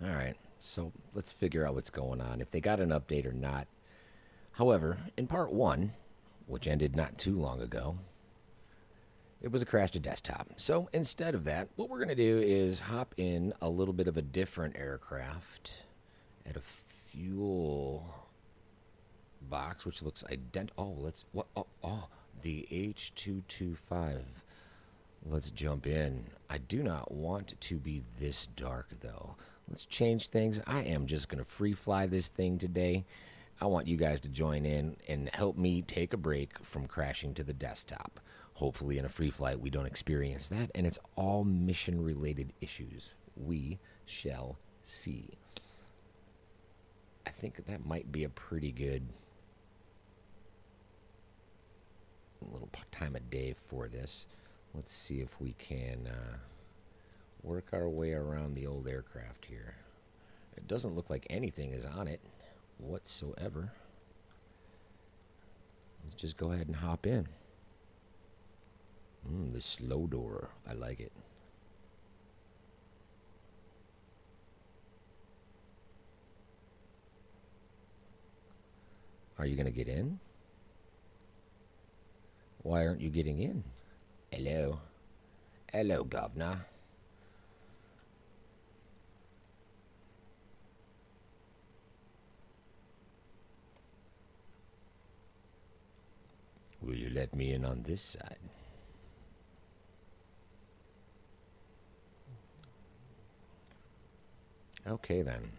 All right, so let's figure out what's going on, if they got an update or not. However, in part one, which ended not too long ago, it was a crash to desktop. So instead of that, what we're going to do is hop in a little bit of a different aircraft at a fuel box, which looks identical. Oh, let's what? Oh, the H225. Let's jump in. I do not want to be this dark though. Let's change things. I am just going to free fly this thing today. I want you guys to join in and help me take a break from crashing to the desktop. Hopefully in a free flight we don't experience that, and it's all mission related issues. We shall see. I think that might be a pretty good little time of day for this. Let's see if we can work our way around the old aircraft here. It doesn't look like anything is on it whatsoever. Let's just go ahead and hop in. The slow door. I like it. Are you going to get in? Why aren't you getting in? Hello. Hello, governor. Will you let me in on this side? Okay, then.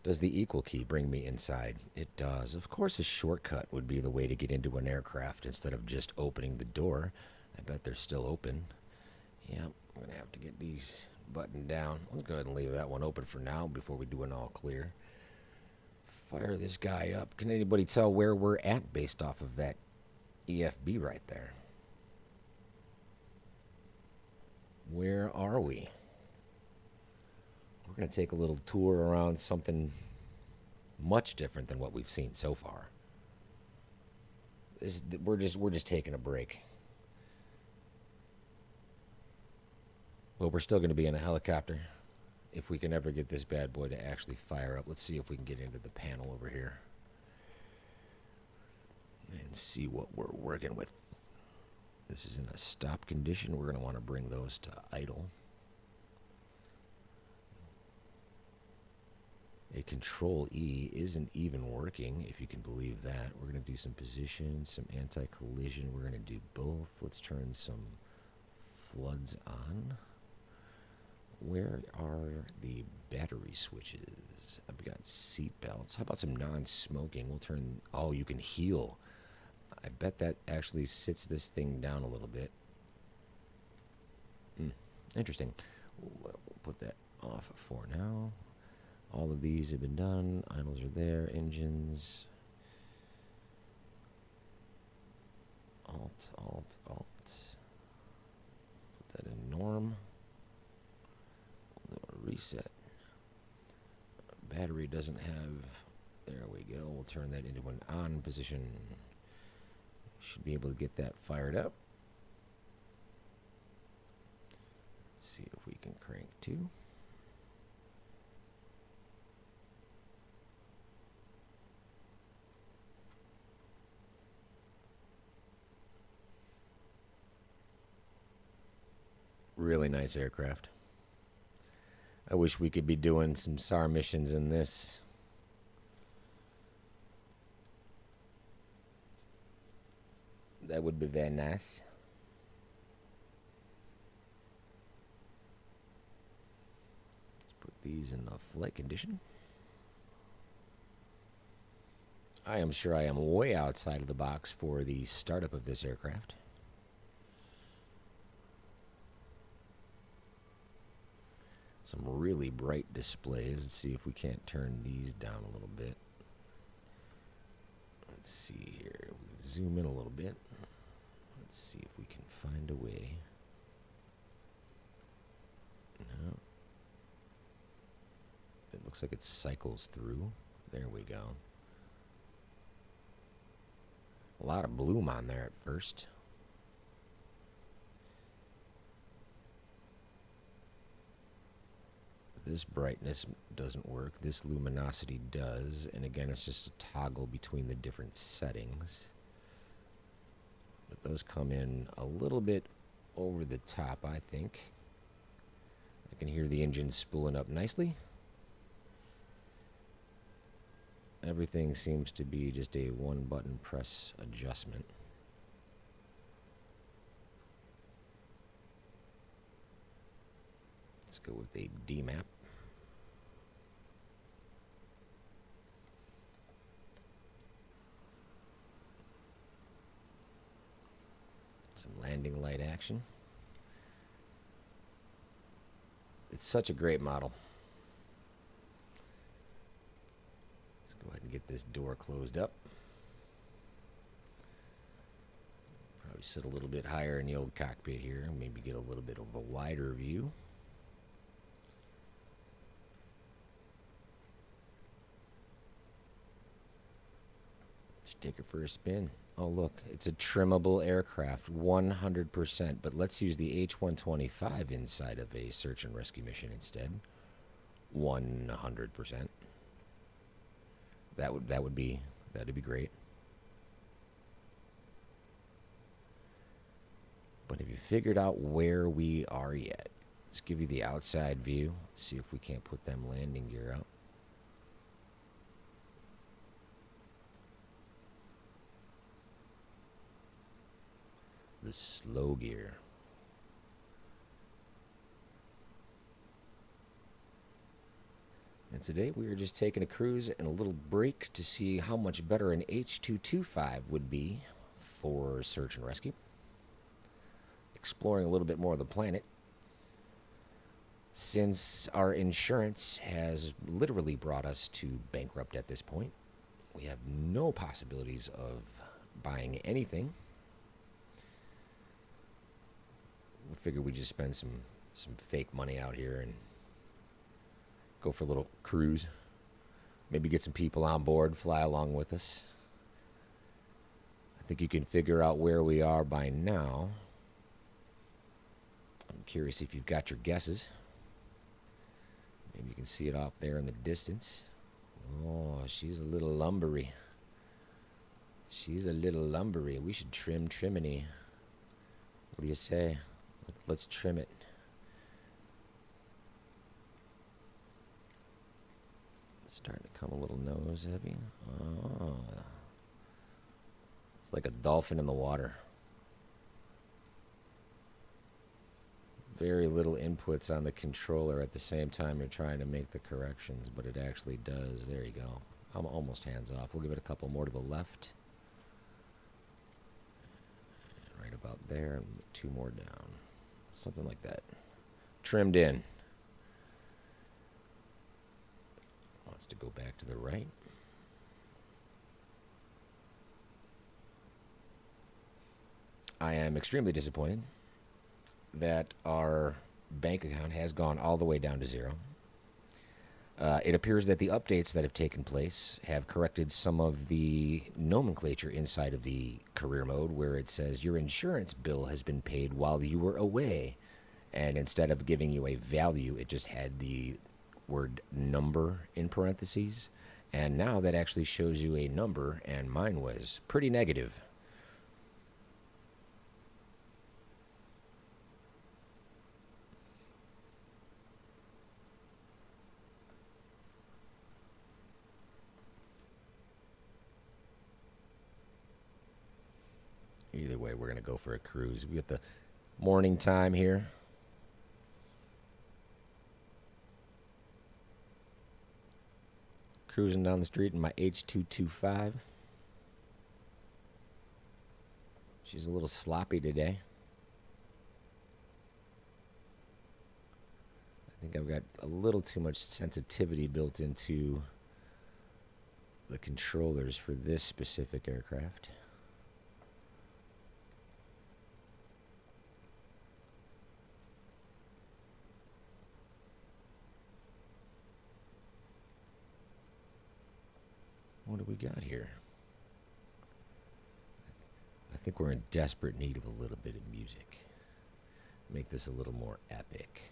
Does the equal key bring me inside? It does. Of course, a shortcut would be the way to get into an aircraft instead of just opening the door. I bet they're still open. Yep, I'm going to have to get these buttoned down. Let's go ahead and leave that one open for now before we do an all clear. Fire this guy up. Can anybody tell where we're at based off of that EFB right there? Where are we? We're going to take a little tour around something much different than what we've seen so far. We're just taking a break. But we're still going to be in a helicopter if we can ever get this bad boy to actually fire up. Let's see if we can get into the panel over here and see what we're working with. This is in a stop condition. We're going to want to bring those to idle. A control E isn't even working, if you can believe that. We're going to do some position, some anti-collision. We're going to do both. Let's turn some floods on. Where are the battery switches? I've got seat belts. How about some non-smoking? We'll turn... Oh, you can heal. I bet that actually sits this thing down a little bit. Interesting. We'll put that off for now. All of these have been done. Idles are there. Engines. Alt, alt, alt. Put that in norm. We'll do a reset. Battery doesn't have... There we go. We'll turn that into an on position. Should be able to get that fired up. Let's see if we can crank to. Really nice aircraft. I wish we could be doing some SAR missions in this. That would be very nice. Let's put these in a flight condition. I am sure I am way outside of the box for the startup of this aircraft. Some really bright displays. Let's see if we can't turn these down a little bit. Let's see here. We zoom in a little bit. Let's see if we can find a way. No. It looks like it cycles through. There we go. A lot of bloom on there at first. This brightness doesn't work. This luminosity does. And again, it's just a toggle between the different settings. But those come in a little bit over the top, I think. I can hear the engine spooling up nicely. Everything seems to be just a one-button press adjustment. Let's go with a D-map. Some landing light action. It's such a great model. Let's go ahead and get this door closed up. Probably sit a little bit higher in the old cockpit here. Maybe get a little bit of a wider view. Just take her for a spin. Oh, look, it's a trimmable aircraft, 100%. But let's use the H125 inside of a search and rescue mission instead. 100%. That'd be great. But have you figured out where we are yet? Let's give you the outside view. See if we can't put them landing gear out. The slow gear. And today we are just taking a cruise and a little break to see how much better an H225 would be for search and rescue. Exploring a little bit more of the planet. Since our insurance has literally brought us to bankrupt at this point, we have no possibilities of buying anything. We figured we'd just spend some fake money out here and go for a little cruise. Maybe get some people on board, fly along with us. I think you can figure out where we are by now. I'm curious if you've got your guesses. Maybe you can see it off there in the distance. Oh, she's a little lumbery. She's a little lumbery. We should triminy. What do you say? Let's trim it. It's starting to come a little nose heavy. Oh. It's like a dolphin in the water. Very little inputs on the controller at the same time you're trying to make the corrections, but it actually does. There you go. I'm almost hands off. We'll give it a couple more to the left. Right about there, and 2 more down. Something like that. Trimmed in. Wants to go back to the right. I am extremely disappointed that our bank account has gone all the way down to 0. It appears that the updates that have taken place have corrected some of the nomenclature inside of the career mode where it says your insurance bill has been paid while you were away. And instead of giving you a value, it just had the word number in parentheses. And now that actually shows you a number, and mine was pretty negative. Either way, we're going to go for a cruise. We got the morning time here. Cruising down the street in my H225. She's a little sloppy today. I think I've got a little too much sensitivity built into the controllers for this specific aircraft. What do we got here? I think we're in desperate need of a little bit of music. Make this a little more epic.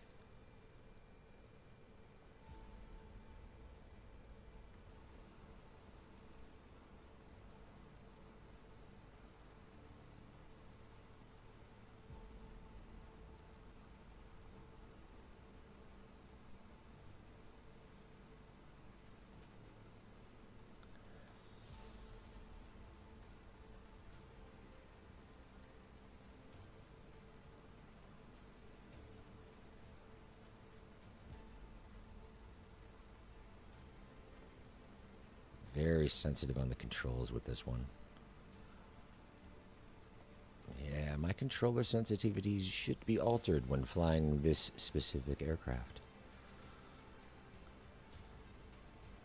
Very sensitive on the controls with this one. Yeah, my controller sensitivities should be altered when flying this specific aircraft.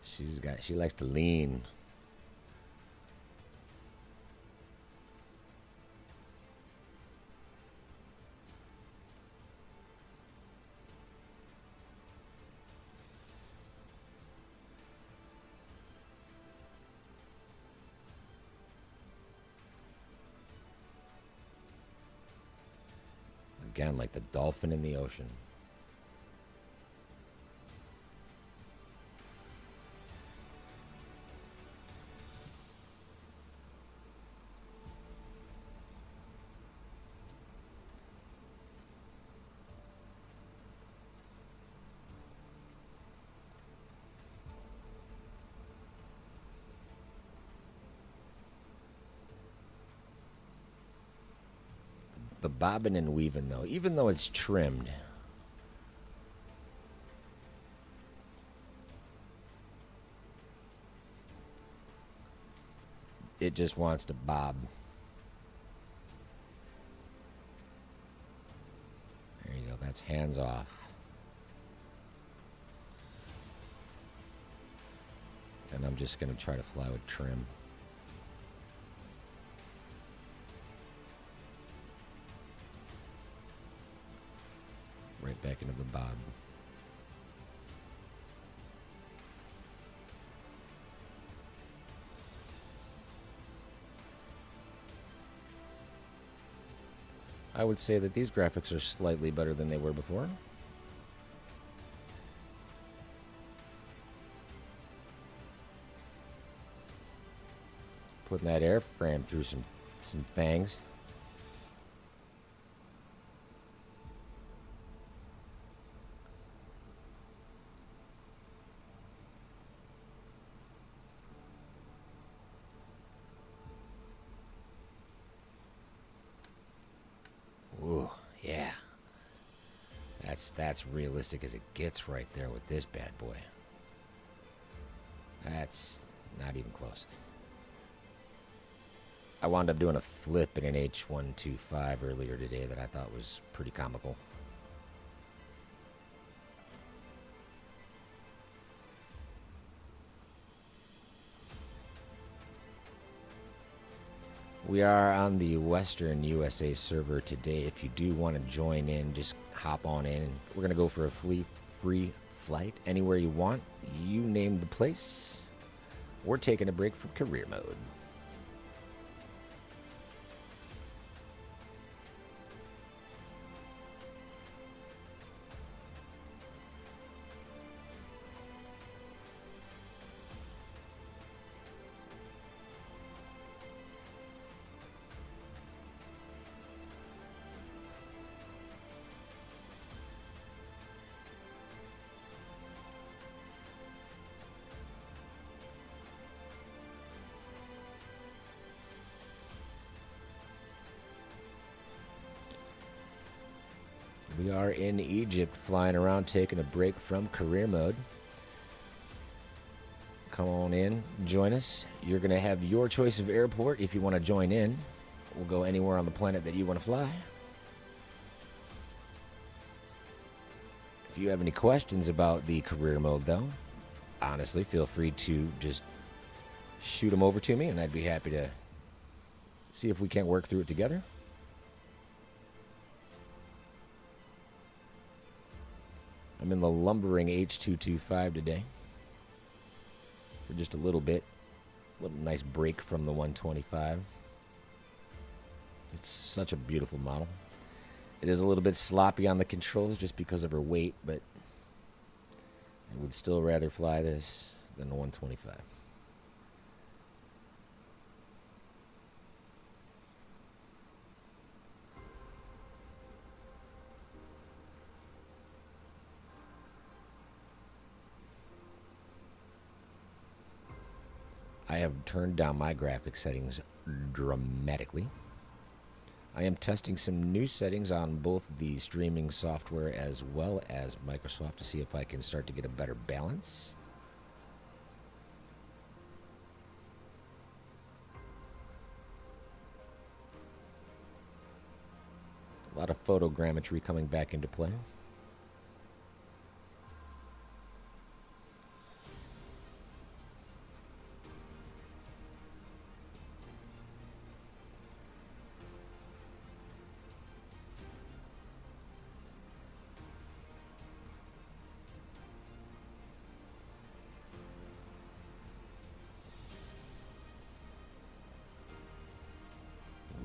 She likes to lean. Again, like the dolphin in the ocean. The bobbing and weaving, though, even though it's trimmed, it just wants to bob. There you go. That's hands off. And I'm just going to try to fly with trim. Right back into the bob. I would say that these graphics are slightly better than they were before. Putting that airframe through some things. Ooh, yeah. That's realistic as it gets right there with this bad boy. That's not even close. I wound up doing a flip in an H125 earlier today that I thought was pretty comical. We are on the Western USA server today. If you do want to join in, just hop on in. And we're going to go for a free flight anywhere you want. You name the place. We're taking a break from career mode. We are in Egypt, flying around, taking a break from career mode. Come on in, join us. You're going to have your choice of airport if you want to join in. We'll go anywhere on the planet that you want to fly. If you have any questions about the career mode, though, honestly, feel free to just shoot them over to me, and I'd be happy to see if we can't work through it together. I'm in the lumbering H225 today for just a little bit. A little nice break from the 125. It's such a beautiful model. It is a little bit sloppy on the controls just because of her weight, but I would still rather fly this than the 125. I have turned down my graphics settings dramatically. I am testing some new settings on both the streaming software as well as Microsoft to see if I can start to get a better balance. A lot of photogrammetry coming back into play.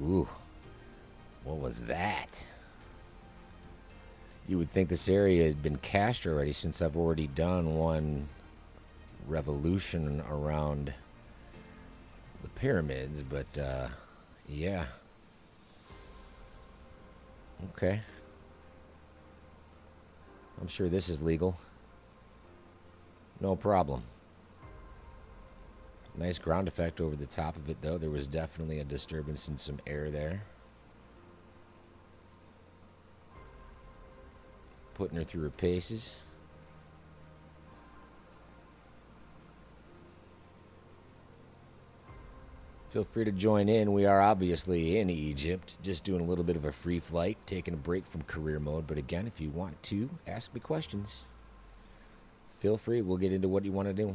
Ooh, what was that? You would think this area had been cached already since I've already done one revolution around the pyramids, but yeah. Okay. I'm sure this is legal. No problem. Nice ground effect over the top of it, though. There was definitely a disturbance and some air there. Putting her through her paces. Feel free to join in. We are obviously in Egypt, just doing a little bit of a free flight, taking a break from career mode. But again, if you want to ask me questions, feel free. We'll get into what you want to do.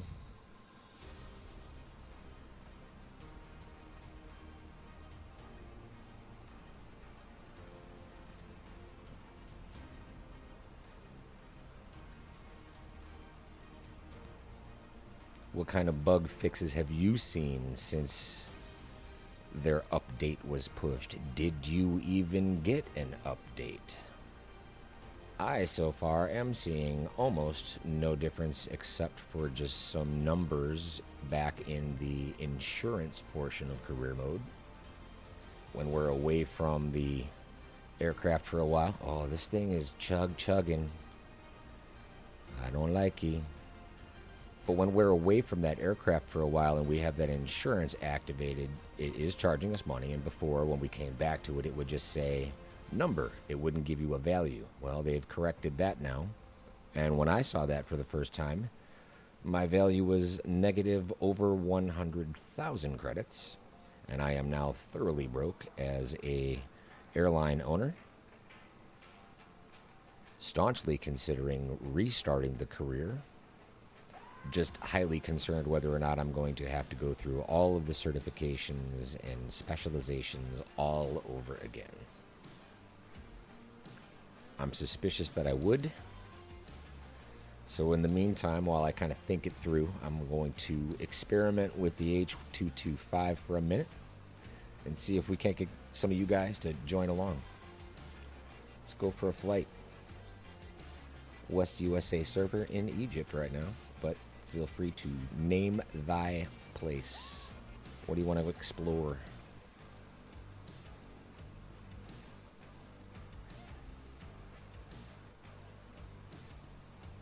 What kind of bug fixes have you seen since their update was pushed? Did you even get an update? I, so far, am seeing almost no difference except for just some numbers back in the insurance portion of career mode. When we're away from the aircraft for a while. Oh, this thing is chugging. I don't like it. But when we're away from that aircraft for a while and we have that insurance activated, it is charging us money. And before, when we came back to it, it would just say number. It wouldn't give you a value. Well, they've corrected that now. And when I saw that for the first time, my value was negative over 100,000 credits. And I am now thoroughly broke as a airline owner. Staunchly considering restarting the career. Just highly concerned whether or not I'm going to have to go through all of the certifications and specializations all over again. I'm suspicious that I would. So in the meantime, while I kind of think it through, I'm going to experiment with the H125 for a minute and see if we can't get some of you guys to join along. Let's go for a flight. West USA server in Egypt right now, but feel free to name thy place. What do you want to explore?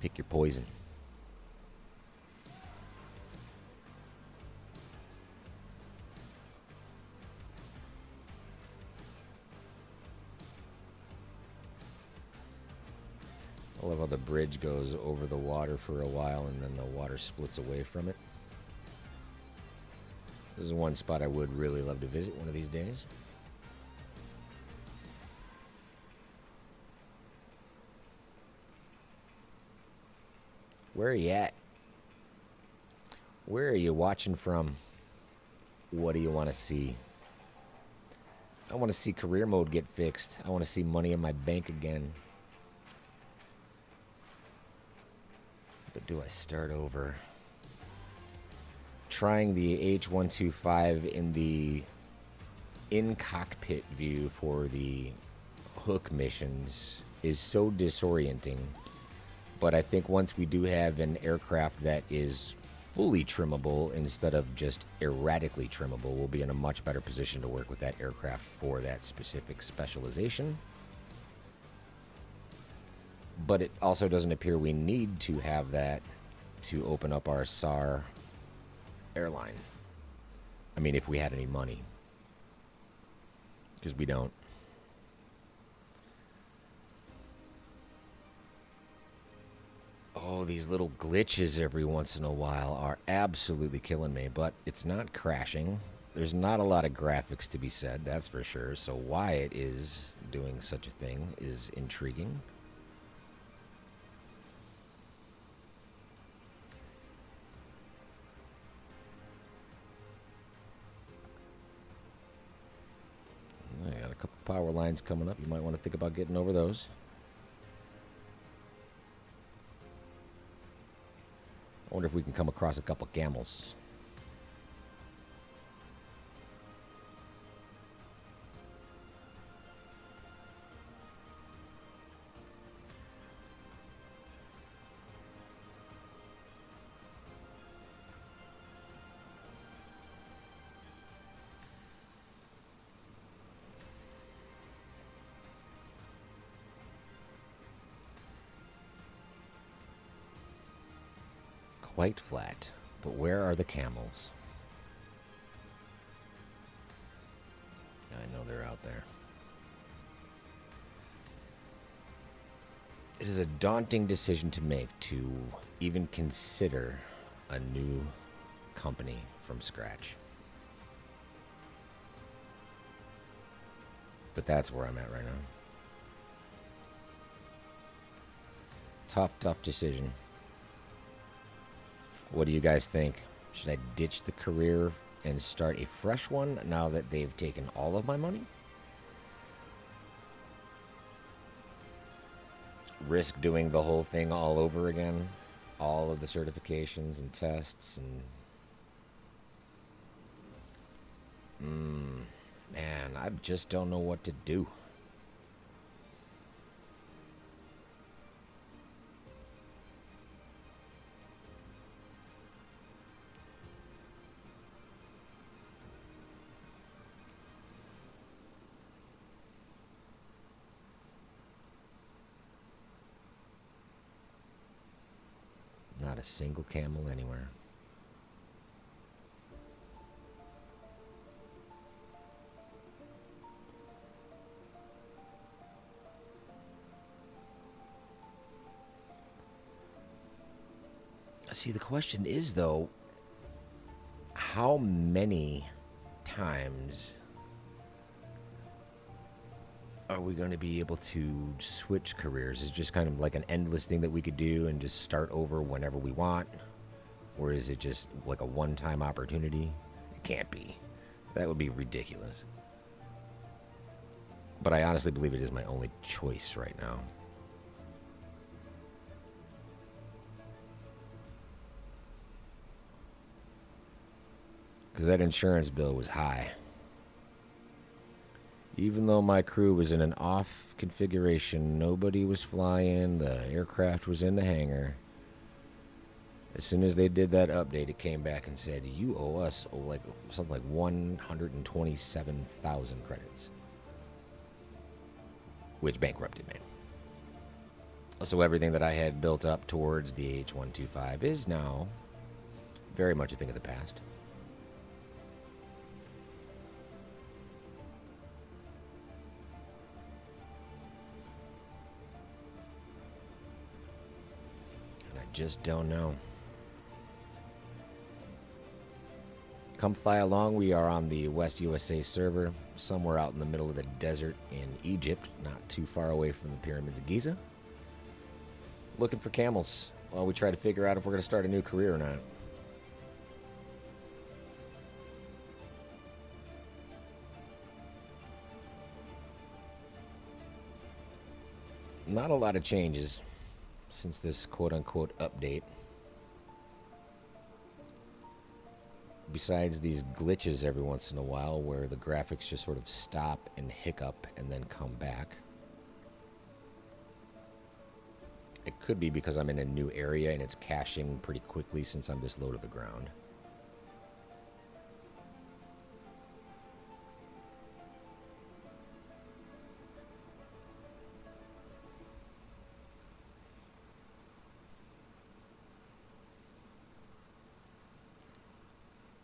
Pick your poison. I love how the bridge goes over the water for a while and then the water splits away from it. This is one spot I would really love to visit one of these days. Where are you at? Where are you watching from? What do you want to see? I want to see career mode get fixed. I want to see money in my bank again. But do I start over? Trying the H125 in the in-cockpit view for the hook missions is so disorienting. But I think once we do have an aircraft that is fully trimmable instead of just erratically trimmable, we'll be in a much better position to work with that aircraft for that specific specialization. But it also doesn't appear we need to have that to open up our SAR airline. I mean, if we had any money. Because we don't. Oh, these little glitches every once in a while are absolutely killing me. But it's not crashing. There's not a lot of graphics to be said, that's for sure. So why it is doing such a thing is intriguing. I got a couple power lines coming up. You might want to think about getting over those. I wonder if we can come across a couple camels. Quite flat, but where are the camels? I know they're out there. It is a daunting decision to make to even consider a new company from scratch. But that's where I'm at right now. Tough decision. What do you guys think? Should I ditch the career and start a fresh one now that they've taken all of my money? Risk doing the whole thing all over again? All of the certifications and tests and... man, I just don't know what to do. Not a single camel anywhere. See, the question is, though, how many times are we going to be able to switch careers? Is it just kind of like an endless thing that we could do and just start over whenever we want? Or is it just like a one-time opportunity? It can't be. That would be ridiculous. But I honestly believe it is my only choice right now. Because that insurance bill was high. Even though my crew was in an off configuration, nobody was flying, the aircraft was in the hangar. As soon as they did that update, it came back and said, you owe us like something like 127,000 credits. Which bankrupted me. So everything that I had built up towards the H125 is now very much a thing of the past. Just don't know. Come fly along. We are on the West USA server, somewhere out in the middle of the desert in Egypt, not too far away from the pyramids of Giza. Looking for camels while we try to figure out if we're going to start a new career or not. Not a lot of changes since this quote-unquote update. Besides these glitches every once in a while where the graphics just sort of stop and hiccup and then come back. It could be because I'm in a new area and it's caching pretty quickly since I'm this low to the ground.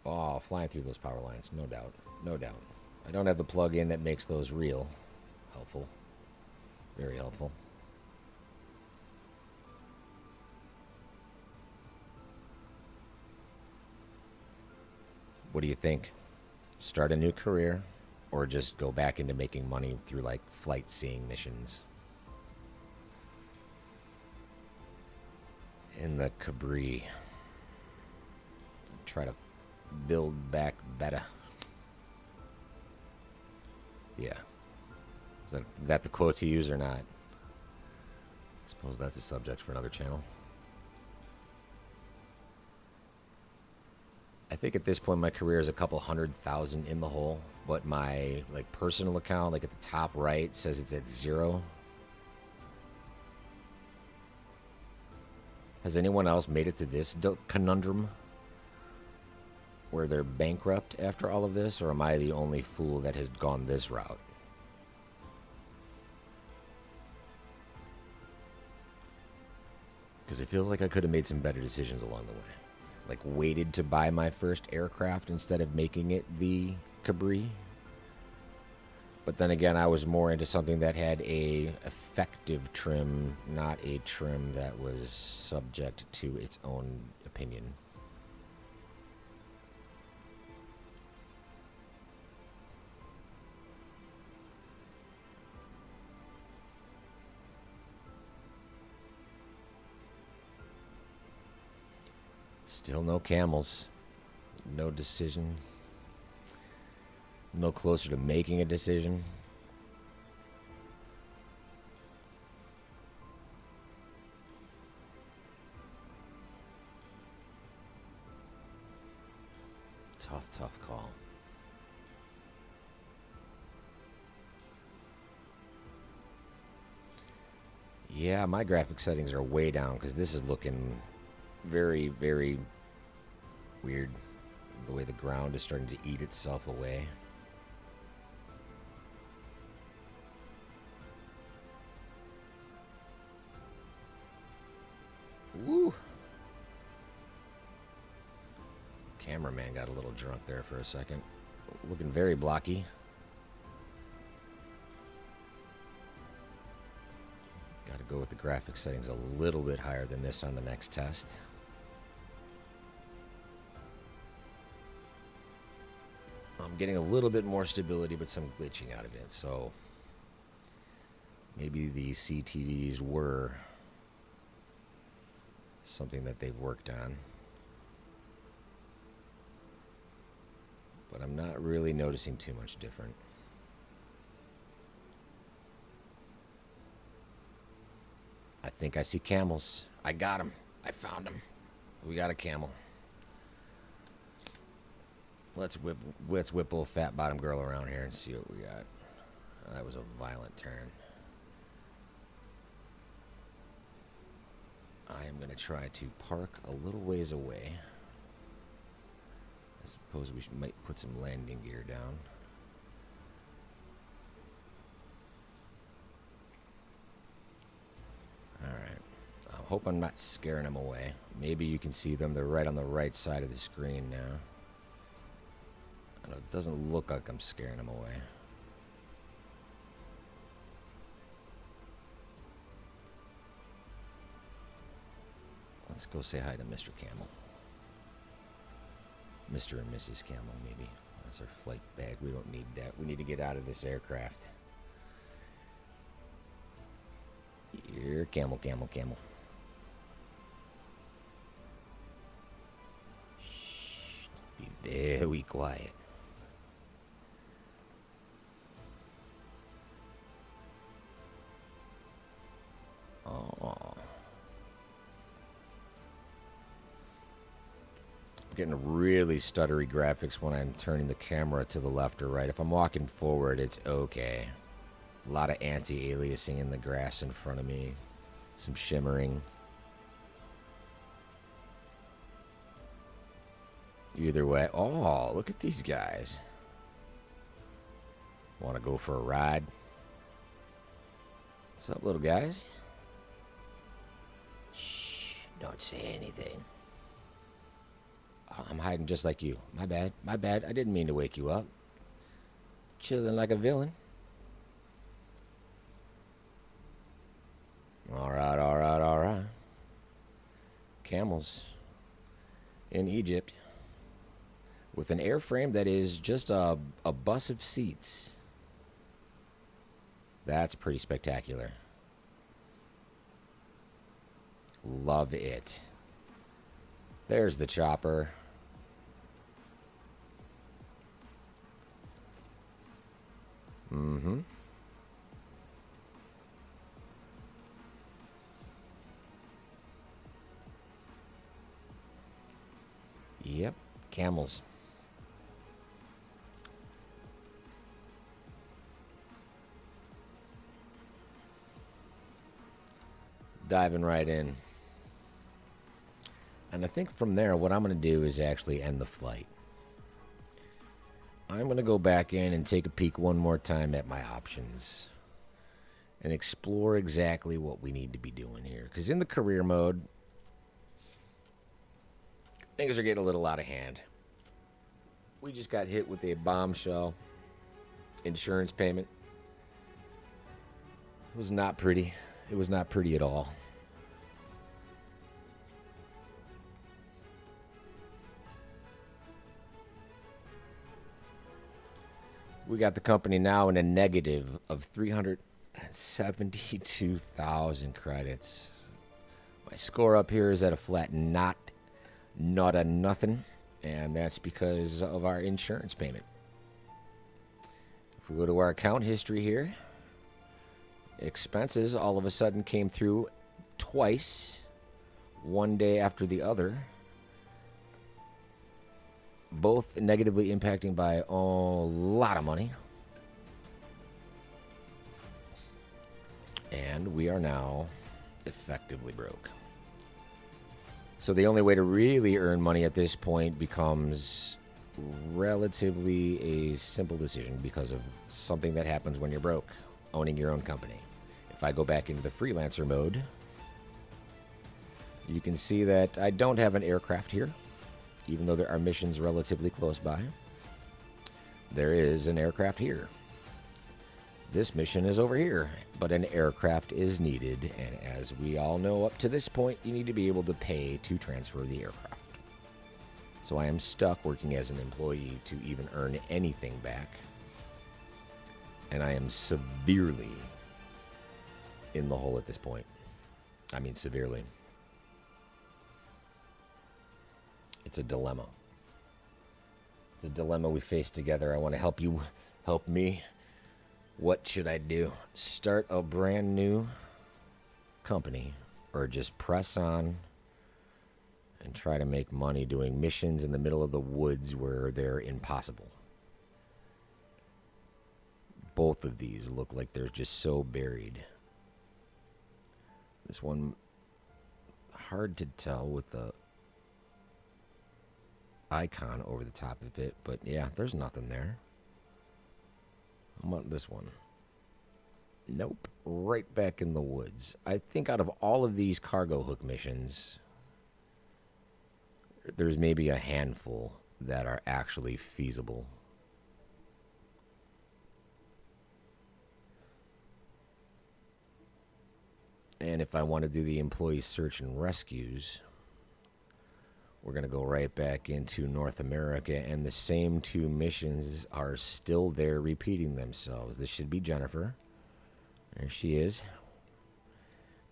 Oh, flying through those power lines, no doubt, no doubt. I don't have the plug-in that makes those real. Helpful. Very helpful. What do you think? Start a new career, or just go back into making money through like flight seeing missions. In the Cabri. Try to build back better. Yeah. Is that the quote to use or not? I suppose that's a subject for another channel. I think at this point my career is a couple 100,000 in the hole, but my like personal account, like at the top right, says it's at 0. Has anyone else made it to this conundrum where they're bankrupt after all of this, or am I the only fool that has gone this route? Because it feels like I could have made some better decisions along the way. Like waited to buy my first aircraft instead of making it the Cabri. But then again, I was more into something that had a effective trim, not a trim that was subject to its own opinion. Still no camels. No decision. No closer to making a decision. Tough call. Yeah, my graphic settings are way down because this is looking very, very weird. The way the ground is starting to eat itself away. Woo! Cameraman got a little drunk there for a second. Looking very blocky. Got to go with the graphic settings a little bit higher than this on the next test. I'm getting a little bit more stability, but some glitching out of it. So maybe the CTDs were something that they've worked on. But I'm not really noticing too much different. I think I see camels. I got them. I found them. We got a camel. Let's whip old fat bottom girl around here and see what we got. Oh, that was a violent turn. I am going to try to park a little ways away. I suppose we might put some landing gear down. Alright. I hope I'm not scaring them away. Maybe you can see them. They're right on the right side of the screen now. It doesn't look like I'm scaring them away. Let's go say hi to Mr. Camel. Mr. and Mrs. Camel, maybe. That's our flight bag. We don't need that. We need to get out of this aircraft. Here, camel. Shh. Be very quiet. Oh. I'm getting really stuttery graphics when I'm turning the camera to the left or right. If I'm walking forward, it's okay. A lot of anti-aliasing in the grass in front of me. Some shimmering. Either way. Oh, look at these guys. Want to go for a ride? What's up, little guys? Shh, don't say anything. Oh, I'm hiding just like you. My bad. I didn't mean to wake you up. Chilling like a villain. All right. Camels in Egypt. with an airframe that is just a bus of seats. That's pretty spectacular. Love it. There's the chopper. Mm-hmm. Yep, camels. Diving right in. And I think from there, what I'm going to do is actually end the flight. I'm going to go back in and take a peek one more time at my options and explore exactly what we need to be doing here. Because in the career mode, things are getting a little out of hand. We just got hit with a bombshell insurance payment. It was not pretty. It was not pretty at all. We got the company now in a negative of 372,000 credits. My score up here is at a flat not a nothing, and that's because of our insurance payment. If we go to our account history here, expenses all of a sudden came through twice, one day after the other, both negatively impacting by a lot of money. And we are now effectively broke. So the only way to really earn money at this point becomes relatively a simple decision because of something that happens when you're broke, owning your own company. If I go back into the freelancer mode, you can see that I don't have an aircraft here, even though there are missions relatively close by. There is an aircraft here. This mission is over here, but an aircraft is needed, and as we all know up to this point, you need to be able to pay to transfer the aircraft. So I am stuck working as an employee to even earn anything back, and I am severely in the hole at this point. I mean, severely. It's a dilemma. It's a dilemma we face together. I want to help you help me. What should I do? Start a brand new company or just press on and try to make money doing missions in the middle of the woods where they're impossible? Both of these look like they're just so buried. This one, hard to tell with the icon over the top of it, but yeah, there's nothing there. How about this one? Nope, right back in the woods. I think out of all of these cargo hook missions, there's maybe a handful that are actually feasible. And if I want to do the employee search and rescues, we're going to go right back into North America, and the same two missions are still there repeating themselves. This should be Jennifer. There she is.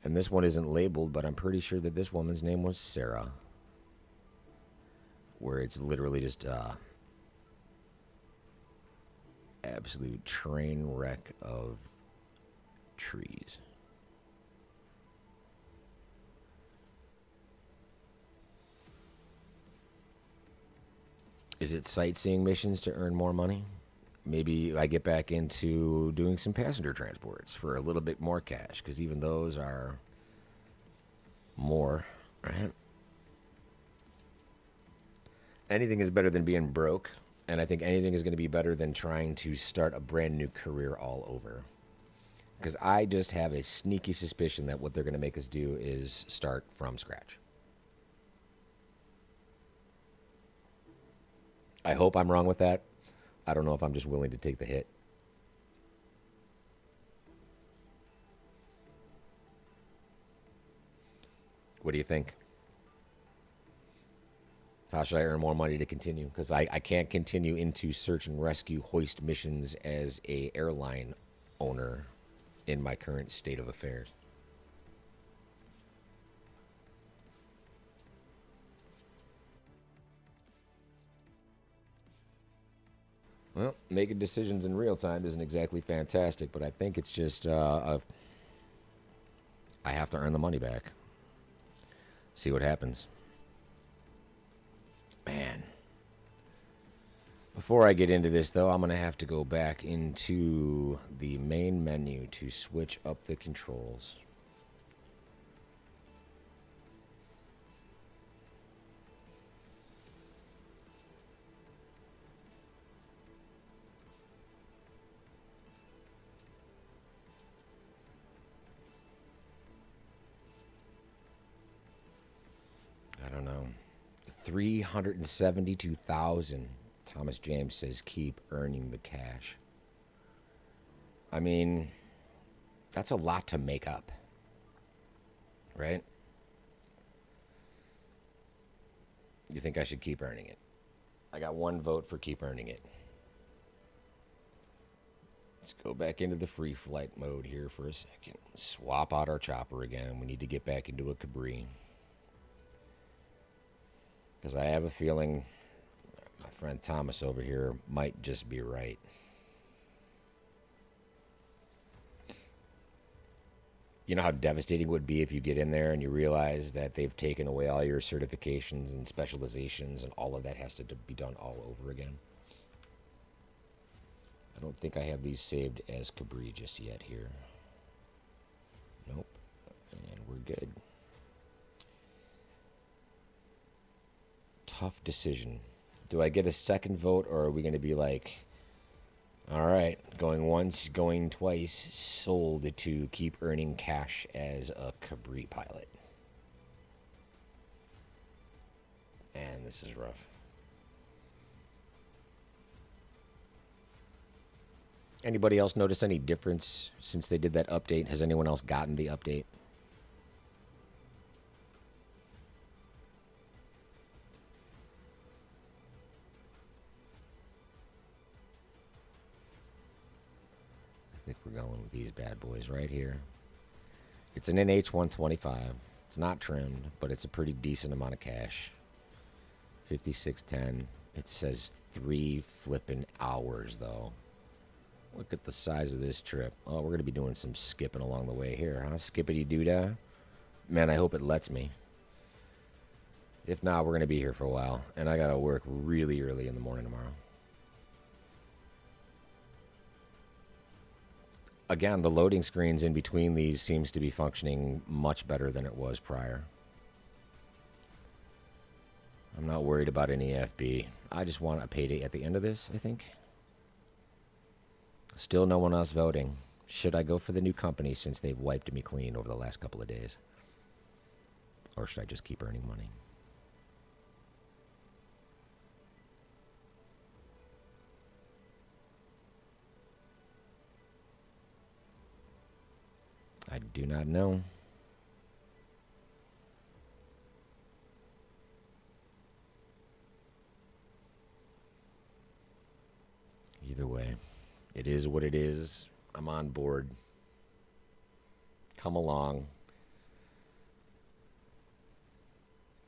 And this one isn't labeled, but I'm pretty sure that this woman's name was Sarah. Where it's literally just absolute train wreck of trees. Is it sightseeing missions to earn more money? Maybe I get back into doing some passenger transports for a little bit more cash, because even those are more, right? Anything is better than being broke, and I think anything is going to be better than trying to start a brand new career all over. Because I just have a sneaky suspicion that what they're going to make us do is start from scratch. I hope I'm wrong with that. I don't know if I'm just willing to take the hit. What do you think? How should I earn more money to continue? Because I can't continue into search and rescue hoist missions as a airline owner in my current state of affairs. Well, making decisions in real time isn't exactly fantastic, but I think it's just I have to earn the money back. See what happens. Man. Before I get into this, though, I'm going to have to go back into the main menu to switch up the controls. I don't know. 372,000. Thomas James says keep earning the cash. I mean, that's a lot to make up. Right? You think I should keep earning it? I got one vote for keep earning it. Let's go back into the free flight mode here for a second. Swap out our chopper again. We need to get back into a Cabri. Because I have a feeling my friend Thomas over here might just be right. You know how devastating it would be if you get in there and you realize that they've taken away all your certifications and specializations and all of that has to be done all over again? I don't think I have these saved as Cabri just yet here. Nope. And we're good. Tough decision. Do I get a second vote, or are we going to be like, all right, going once, going twice, sold to keep earning cash as a Cabri pilot? And this is rough. Anybody else notice any difference since they did that update? Has anyone else gotten the update? I think we're going with these bad boys right here. It's an H125. It's not trimmed, but it's a pretty decent amount of cash. 5610. It says 3 flippin' hours, though. Look at the size of this trip. Oh, we're going to be doing some skipping along the way here, huh? Skippity-doo-dah. Man, I hope it lets me. If not, we're going to be here for a while. And I got to work really early in the morning tomorrow. Again, the loading screens in between these seems to be functioning much better than it was prior. I'm not worried about any FB. I just want a payday at the end of this, I think. Still no one else voting. Should I go for the new company since they've wiped me clean over the last couple of days? Or should I just keep earning money? I do not know. Either way, it is what it is. I'm on board. Come along.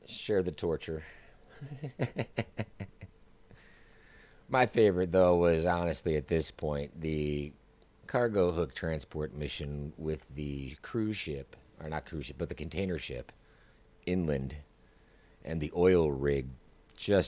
Share the torture. My favorite, though, was honestly at this point the cargo hook transport mission with the cruise ship, or not cruise ship, but the container ship inland, and the oil rig just